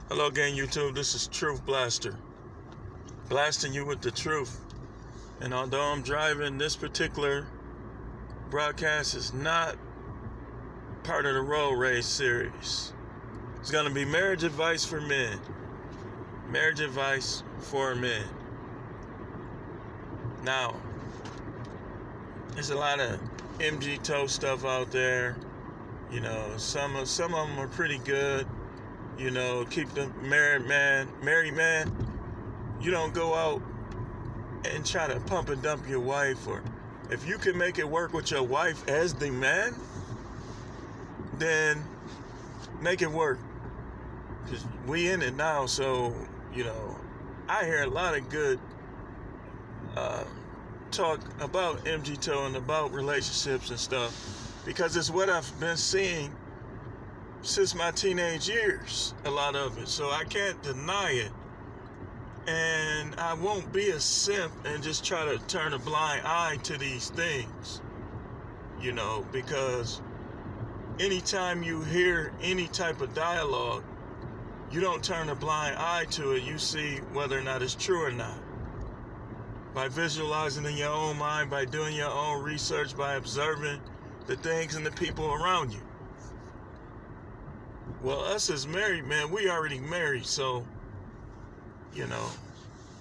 Hello again, YouTube. This is Truth Blaster, blasting you with the truth. And although I'm driving, this particular broadcast is not part of the road rage series. It's going to be marriage advice for men. Marriage advice for men. Now, there's a lot of MGTOW stuff out there. You know, some of them are pretty good. You know, keep the married man. You don't go out and try to pump and dump your wife, or if you can make it work with your wife as the man, then make it work. Because we in it now, so, you know, I hear a lot of good talk about MGTOW and about relationships and stuff, because it's what I've been seeing since my teenage years, a lot of it. So I can't deny it. And I won't be a simp and just try to turn a blind eye to these things, you know, because anytime you hear any type of dialogue, you don't turn a blind eye to it. You see whether or not it's true or not. By visualizing in your own mind, by doing your own research, by observing the things and the people around you. Well, us as married men, we already married, so, you know,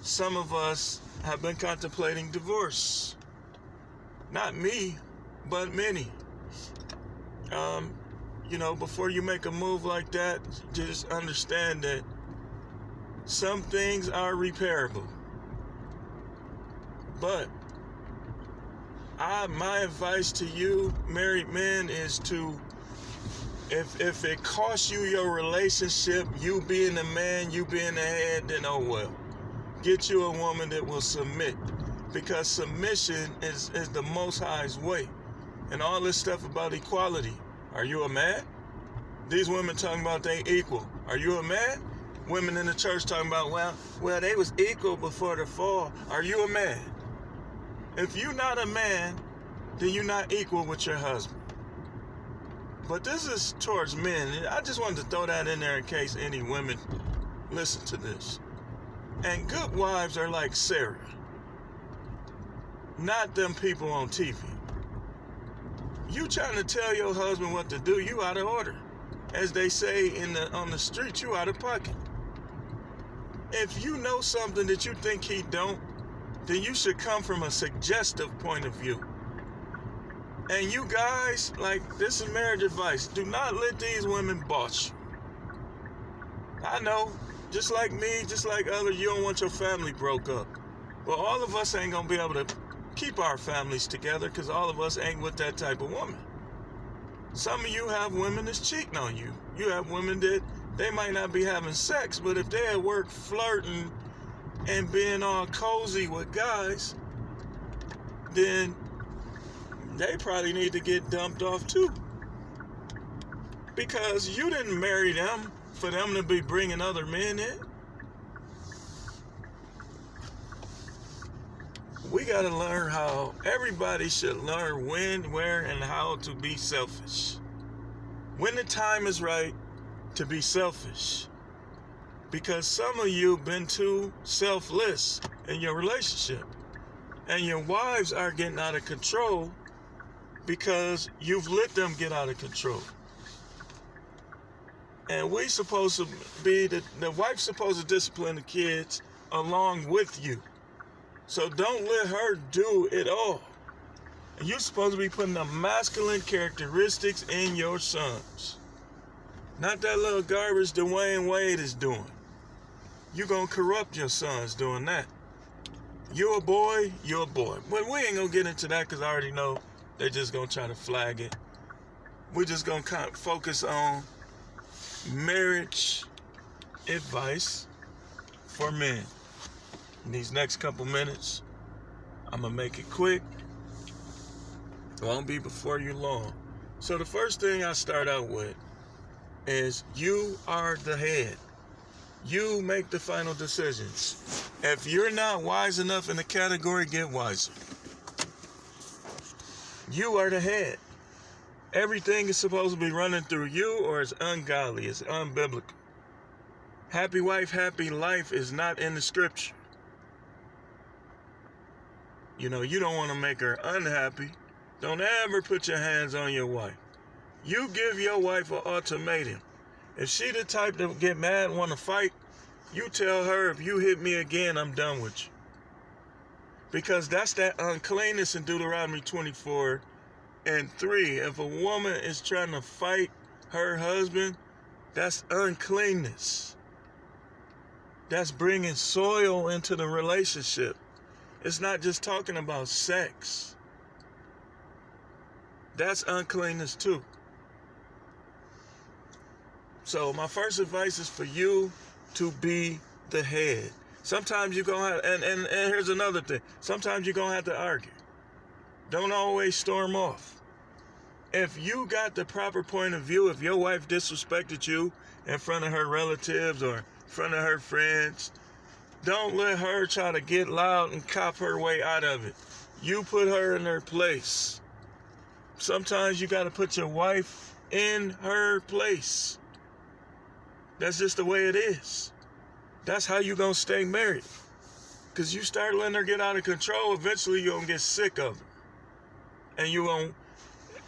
some of us have been contemplating divorce. Not me, but many. You know, before you make a move like that, just understand that some things are repairable. But my advice to you, married men, is to, if it costs you your relationship, you being the man, you being the head, then oh well. Get you a woman that will submit, because submission is the Most High's way. And all this stuff about equality. Are you a man? These women talking about they equal. Are you a man? Women in the church talking about, well, they was equal before the fall. Are you a man? If you're not a man, then you're not equal with your husband. But this is towards men. I just wanted to throw that in there in case any women listen to this. And good wives are like Sarah, not them people on TV. You trying to tell your husband what to do, you out of order. As they say on the street, you out of pocket. If you know something that you think he don't, then you should come from a suggestive point of view. And you guys, like, this is marriage advice. Do not let these women boss you. I know, just like me, just like others, you don't want your family broke up. Well, all of us ain't gonna be able to keep our families together, because all of us ain't with that type of woman. Some of you have women that's cheating on you. You have women that they might not be having sex, but if they're at work flirting and being all cozy with guys, then they probably need to get dumped off too. Because you didn't marry them for them to be bringing other men in. We got to learn how, everybody should learn when, where, and how to be selfish. When the time is right to be selfish. Because some of you been too selfless in your relationship. And your wives are getting out of control because you've let them get out of control. And we supposed to be, the wife's supposed to discipline the kids along with you. So don't let her do it all. And you're supposed to be putting the masculine characteristics in your sons. Not that little garbage Dwayne Wade is doing. You're going to corrupt your sons doing that. You're a boy, you're a boy. But we ain't going to get into that, because I already know they're just going to try to flag it. We're just going to kind of focus on marriage advice for men. In these next couple minutes, I'm going to make it quick. It won't be before you long. So the first thing I start out with is you are the head. You make the final decisions. If you're not wise enough in the category, get wiser. You are the head. Everything is supposed to be running through you, or it's ungodly, it's unbiblical. Happy wife, happy life is not in the scripture. You don't want to make her unhappy. Don't ever put your hands on your wife. You give your wife an ultimatum. If she the type to get mad and want to fight, you tell her, if you hit me again, I'm done with you. Because that's that uncleanness in Deuteronomy 24:3. If a woman is trying to fight her husband, that's uncleanness. That's bringing soil into the relationship. It's not just talking about sex. That's uncleanness too. So my first advice is for you to be the head. Sometimes you're going to have, and here's another thing. Sometimes you're going to have to argue. Don't always storm off. If you got the proper point of view, if your wife disrespected you in front of her relatives or in front of her friends, don't let her try to get loud and cop her way out of it. You put her in her place. Sometimes you got to put your wife in her place. That's just the way it is. That's how you going to stay married. Because you start letting her get out of control, eventually you're going to get sick of her. And you won't.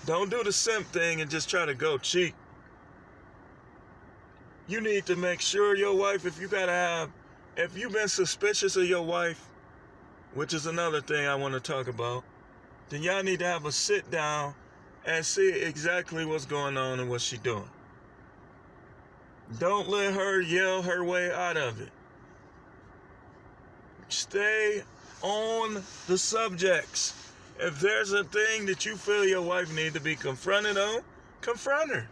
Don't do the simp thing and just try to go cheap. You need to make sure your wife, if you've been suspicious of your wife, which is another thing I want to talk about, then y'all need to have a sit down and see exactly what's going on and what she's doing. Don't let her yell her way out of it. Stay on the subjects. If there's a thing that you feel your wife needs to be confronted on, confront her.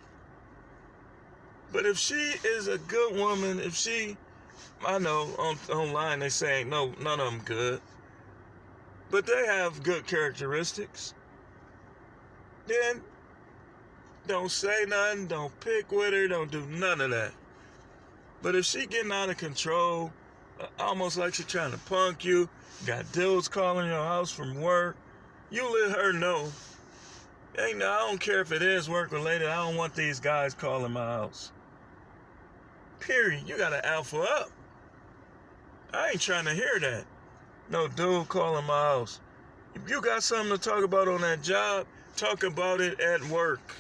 But if she is a good woman, I know online they say no, none of them good, but they have good characteristics, then don't say nothing, don't pick with her, don't do none of that. But if she getting out of control, almost like she trying to punk you, got dudes calling your house from work, you let her know, hey, no, I don't care if it is work related, I don't want these guys calling my house. Period. You gotta alpha up. I ain't trying to hear that. No dude calling my house. If you got something to talk about on that job, talk about it at work.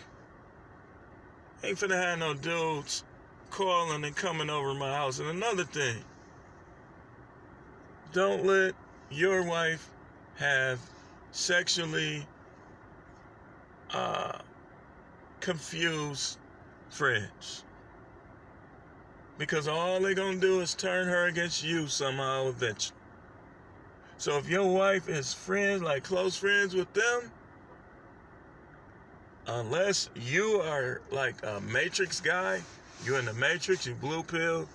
Ain't finna have no dudes calling and coming over my house. And another thing, don't let your wife have sexually confused friends. Because all they're going to do is turn her against you somehow eventually. So if your wife is friends, like close friends with them, unless you are like a Matrix guy, you in the Matrix, you blue pill.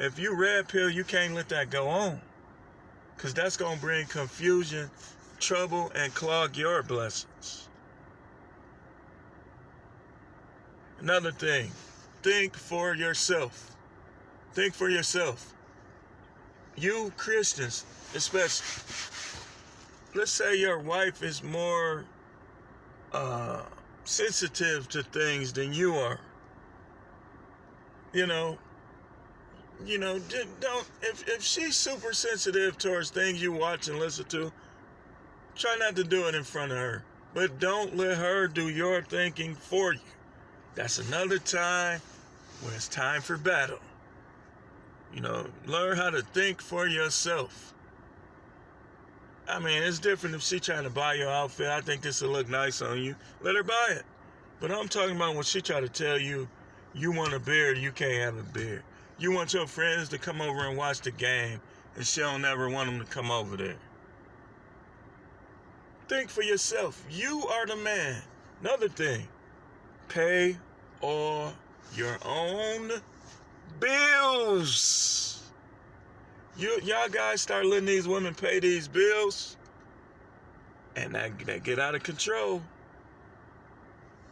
If you red pill, you can't let that go on. Because that's going to bring confusion, trouble, and clog your blessings. Another thing, think for yourself. Think for yourself. You Christians, especially. Let's say your wife is more sensitive to things than you are. Don't, if she's super sensitive towards things you watch and listen to, try not to do it in front of her. But don't let her do your thinking for you. That's another time when it's time for battle. Learn how to think for yourself. I mean, it's different if she trying to buy your outfit. I think this will look nice on you. Let her buy it. But I'm talking about when she try to tell you, you want a beer, you can't have a beer. You want your friends to come over and watch the game, and she don't ever want them to come over there. Think for yourself. You are the man. Another thing, pay all your own bills. Y'all guys start letting these women pay these bills, and that get out of control.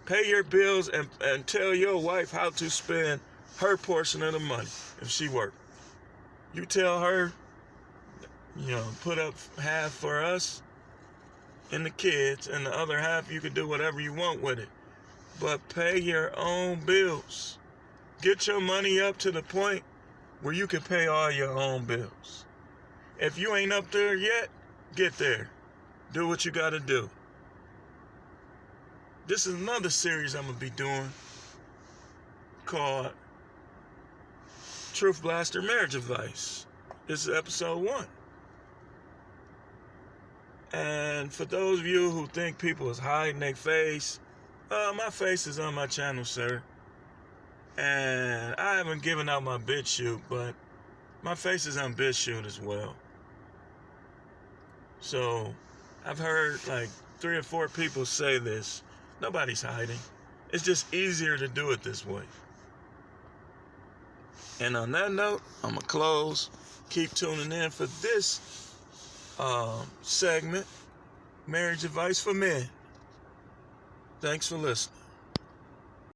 Pay your bills and tell your wife how to spend her portion of the money if she works. You tell her, put up half for us and the kids, and the other half you can do whatever you want with it. But pay your own bills. Get your money up to the point where you can pay all your own bills. If you ain't up there yet, get there. Do what you gotta do. This is another series I'm gonna be doing called Truth Blaster Marriage Advice. This is episode 1. And for those of you who think people is hiding their face, my face is on my channel, sir. And I haven't given out my bid shoot, but my face is on bid shoot as well. So I've heard like 3 or 4 people say this. Nobody's hiding. It's just easier to do it this way. And on that note, I'm going to close. Keep tuning in for this segment, Marriage Advice for Men. Thanks for listening.